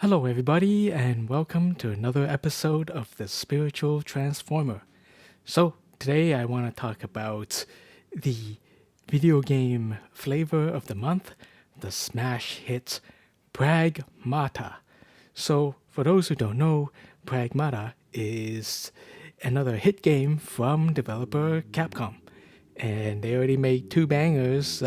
Hello, everybody, and welcome to another episode of The Spiritual Transformer. So, today I want to talk about the video game flavor of the month, the smash hit Pragmata. So, for those who don't know, Pragmata is another hit game from developer Capcom. And they already made two bangers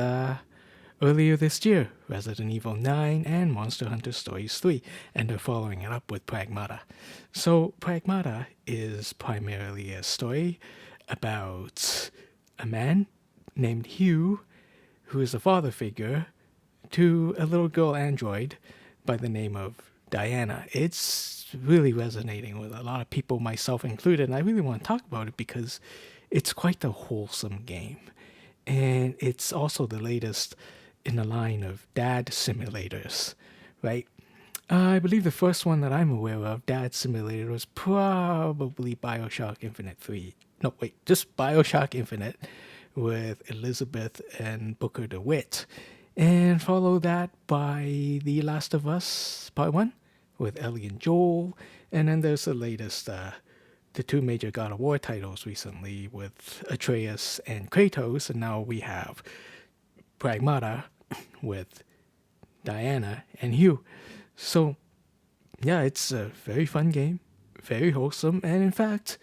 earlier this year, Resident Evil 9 and Monster Hunter Stories 3, and they're following it up with Pragmata. So, Pragmata is primarily a story about a man named Hugh who is a father figure to a little girl android by the name of Diana. It's really resonating with a lot of people, myself included, and I really want to talk about it because it's quite a wholesome game. And it's also the latest in the line of dad simulators, right? I believe the first one that I'm aware of, Dad Simulator, was probably Bioshock Infinite 3. No, wait, just Bioshock Infinite with Elizabeth and Booker DeWitt. And follow that by The Last of Us Part 1 with Ellie and Joel. And then there's the latest, the two major God of War titles recently with Atreus and Kratos. And now we have Pragmata with Diana and Hugh. So, yeah, it's a very fun game, very wholesome, and in fact,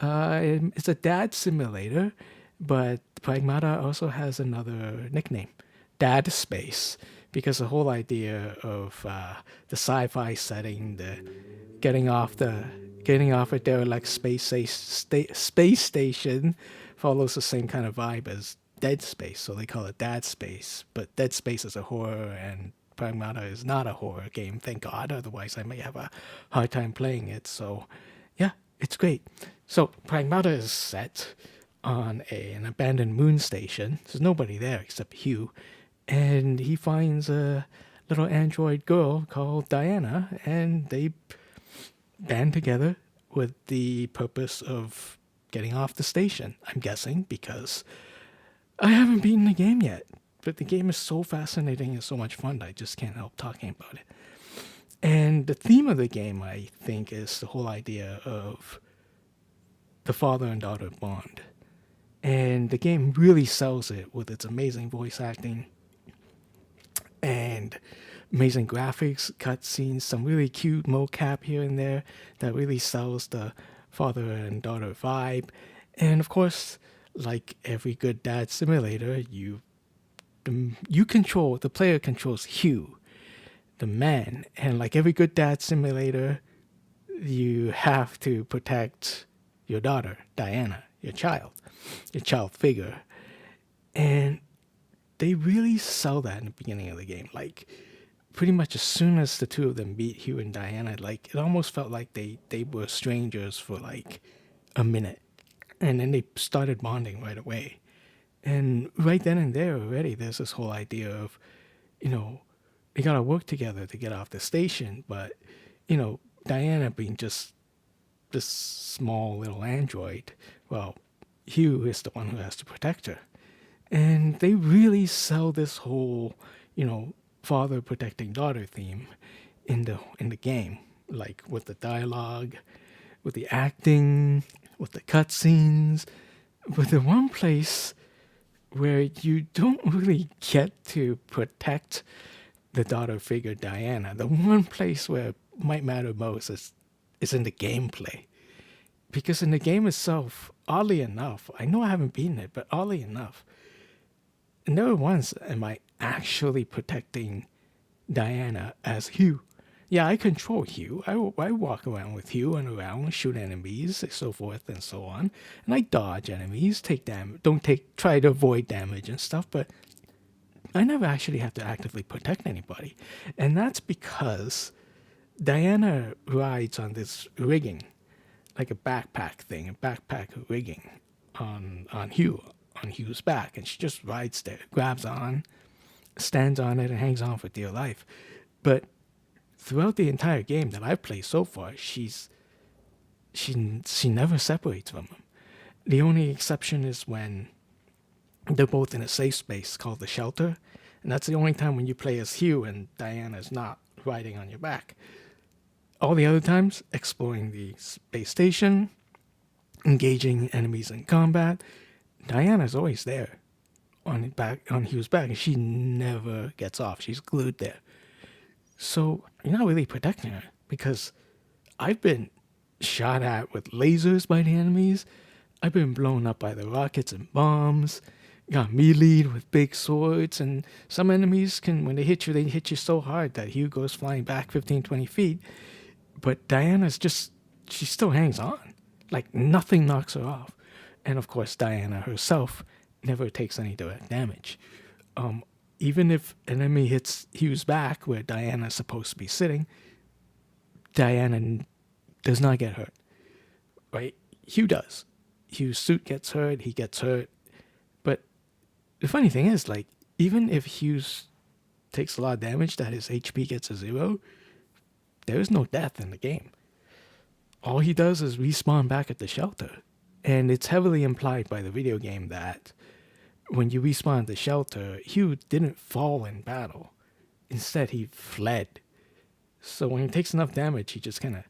it's a dad simulator, but Pragmata also has another nickname, Dad Space, because the whole idea of the sci-fi setting, the getting off the getting off a derelict space station, follows the same kind of vibe as Dead Space, so they call it Dad Space. But Dead Space is a horror, and Pragmata is not a horror game, thank God. Otherwise, I may have a hard time playing it. So, yeah, it's great. So, Pragmata is set on an abandoned moon station. There's nobody there except Hugh, and he finds a little android girl called Diana, and they band together with the purpose of getting off the station. I'm guessing because I haven't beaten the game yet, but the game is so fascinating and so much fun that I just can't help talking about it. And the theme of the game, I think, is the whole idea of the father and daughter bond. And the game really sells it with its amazing voice acting and amazing graphics, cutscenes, some really cute mocap here and there that really sells the father and daughter vibe. And of course, like every good dad simulator, you control the player controls Hugh, the man, and like every good dad simulator, you have to protect your daughter, Diana, your child figure. And they really sell that in the beginning of the game. Like pretty much as soon as the two of them meet Hugh and Diana, like it almost felt like they were strangers for like a minute. And then they started bonding right away. And right then and there already there's this whole idea of, you know, they gotta work together to get off the station, but, Diana being just this small little android, well, Hugh is the one who has to protect her. And they really sell this whole, father protecting daughter theme in the game, like with the dialogue, with the acting, with the cutscenes, with the one place where you don't really get to protect the daughter figure Diana. The one place where it might matter most is in the gameplay. Because in the game itself, oddly enough, I know I haven't beaten it, but oddly enough, never once am I actually protecting Diana as Hugh. Yeah, I control Hugh. I walk around with Hugh and around, shoot enemies, so forth and so on. And I dodge enemies, take damage, try to avoid damage and stuff, but I never actually have to actively protect anybody. And that's because Diana rides on this rigging, like a backpack thing, a backpack rigging on Hugh's back, and she just rides there, grabs on, stands on it, and hangs on for dear life. But throughout the entire game that I've played so far, she never separates from him. The only exception is when they're both in a safe space called the shelter, and that's the only time when you play as Hugh and Diana's not riding on your back. All the other times, exploring the space station, engaging enemies in combat, Diana's always there on Hugh's back, and she never gets off. She's glued there. So you're not really protecting her because I've been shot at with lasers by the enemies. I've been blown up by the rockets and bombs. Got meleeed with big swords, and some enemies can, when they hit you so hard that Hugh goes flying back 15, 20 feet. But Diana's just, she still hangs on. Like nothing knocks her off. And of course, Diana herself never takes any direct damage. Even if an enemy hits Hugh's back where Diana's supposed to be sitting, Diana does not get hurt, right? Hugh does. Hugh's suit gets hurt, he gets hurt. But the funny thing is, like, even if Hughes takes a lot of damage that his HP gets to 0, there is no death in the game. All he does is respawn back at the shelter. And it's heavily implied by the video game that when you respawn at the shelter, Hugh didn't fall in battle. Instead, he fled. So when he takes enough damage, he just kind of,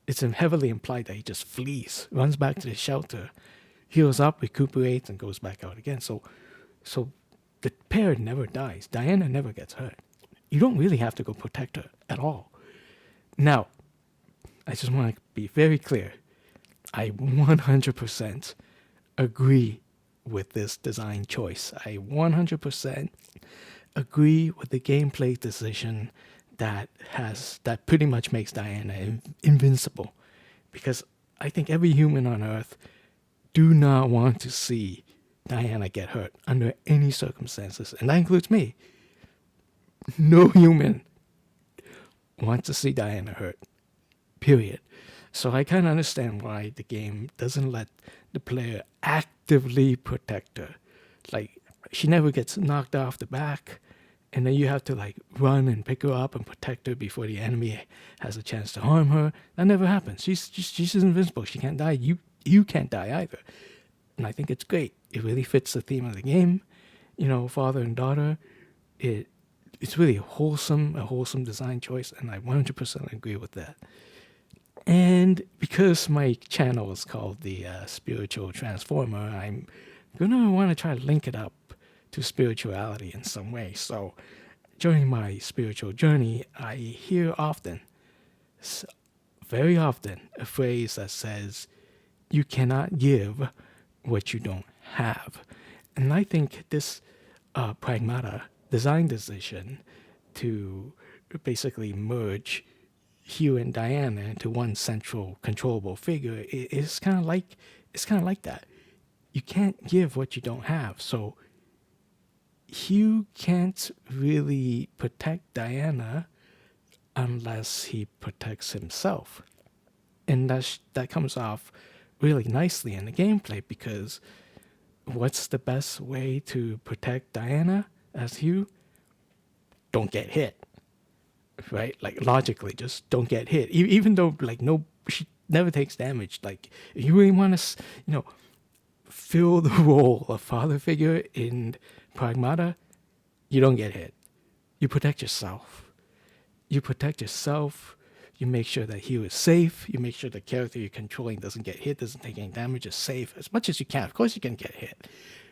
it's heavily implied that he just flees, runs back to the shelter, heals up, recuperates, and goes back out again. So the pair never dies. Diana never gets hurt. You don't really have to go protect her at all. Now, I just want to be very clear. I 100% agree with this design choice. I 100% agree with the gameplay decision that pretty much makes Diana invincible, because I think every human on Earth do not want to see Diana get hurt under any circumstances, and that includes me. No human wants to see Diana hurt, period. So I kind of understand why the game doesn't let the player actively protect her. Like, she never gets knocked off the back, and then you have to like run and pick her up and protect her before the enemy has a chance to harm her. That never happens. She's invincible. She can't die. You can't die either. And I think it's great. It really fits the theme of the game. You know, father and daughter. It's really a wholesome design choice, and I 100% agree with that. And because my channel is called the Spiritual Transformer, I'm gonna want to try to link it up to spirituality in some way. So during my spiritual journey, I hear often, very often, a phrase that says, "You cannot give what you don't have." And I think this Pragmata design decision to basically merge Hugh and Diana into one central controllable figure is kind of like that. You can't give what you don't have. So Hugh can't really protect Diana unless he protects himself. And that comes off really nicely in the gameplay, because what's the best way to protect Diana as Hugh? Don't get hit. Right? Like, logically, just don't get hit. Even though, like, she never takes damage. Like, if you really want to, fill the role of father figure in Pragmata, you don't get hit. You protect yourself. You make sure that Hugh is safe. You make sure the character you're controlling doesn't get hit, doesn't take any damage, is safe as much as you can. Of course you can get hit,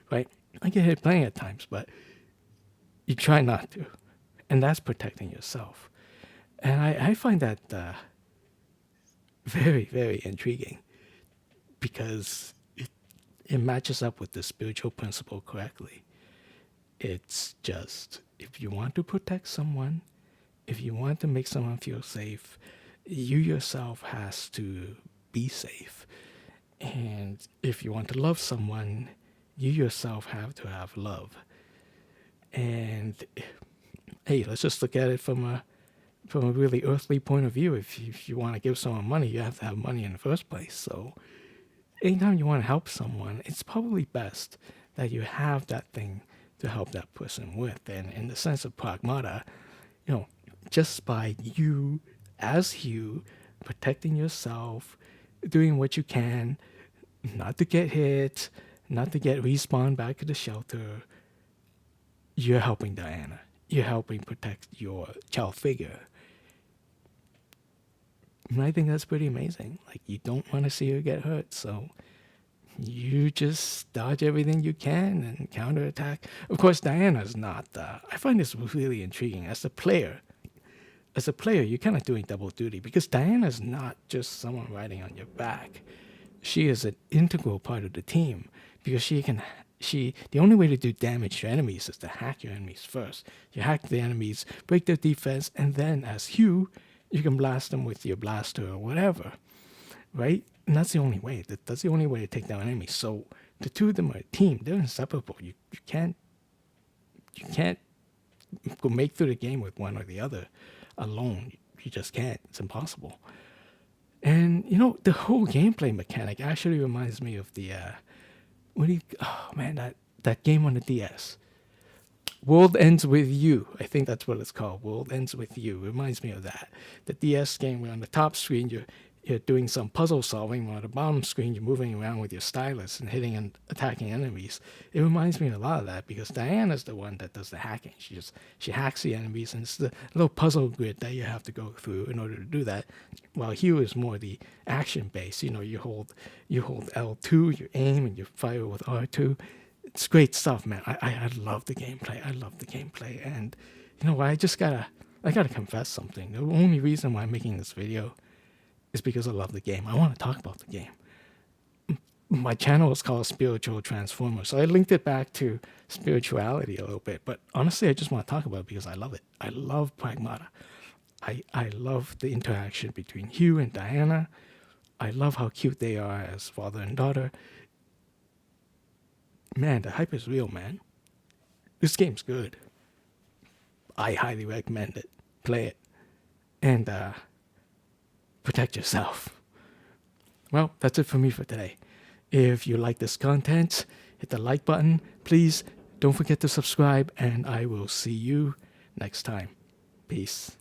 right? I get hit plenty of times, but you try not to. And that's protecting yourself. And I find that very, very intriguing, because it matches up with the spiritual principle correctly. It's just, if you want to protect someone, if you want to make someone feel safe, you yourself has to be safe. And if you want to love someone, you yourself have to have love. And hey, let's just look at it from a really earthly point of view. If you want to give someone money, you have to have money in the first place. So anytime you want to help someone, it's probably best that you have that thing to help that person with. And in the sense of Pragmata, just by you as Hugh protecting yourself, doing what you can, not to get hit, not to get respawned back to the shelter, you're helping Diana. You're helping protect your child figure. And I think that's pretty amazing. Like, you don't want to see her get hurt, so you just dodge everything you can and counterattack. Of course, Diana's not. I find this really intriguing. As a player, you're kind of doing double duty because Diana's not just someone riding on your back. She is an integral part of the team because the only way to do damage to enemies is to hack your enemies first. You hack the enemies, break their defense, and then as Hugh, you can blast them with your blaster or whatever, right? And that's the only way. That's the only way to take down enemies. So the two of them are a team. They're inseparable. You can't go make through the game with one or the other alone. You just can't. It's impossible. And the whole gameplay mechanic actually reminds me of the that game on the DS. World Ends With You. I think that's what it's called. World Ends With You. Reminds me of that. The DS game where on the top screen you're doing some puzzle solving, while on the bottom screen you're moving around with your stylus and hitting and attacking enemies. It reminds me a lot of that because Diana's the one that does the hacking. She hacks the enemies, and it's the little puzzle grid that you have to go through in order to do that. While Hugh is more the action base. You hold L2, you aim, and you fire with R2. It's great stuff, man. I love the gameplay. I love the gameplay, and you know what? I gotta confess something. The only reason why I'm making this video is because I love the game. I want to talk about the game. My channel is called Spiritual Transformer, so I linked it back to spirituality a little bit. But honestly, I just want to talk about it because I love it. I love Pragmata. I love the interaction between Hugh and Diana. I love how cute they are as father and daughter. Man, the hype is real, man. This game's good. I highly recommend it. Play it. And protect yourself. Well, that's it for me for today. If you like this content, hit the like button. Please don't forget to subscribe, and I will see you next time. Peace.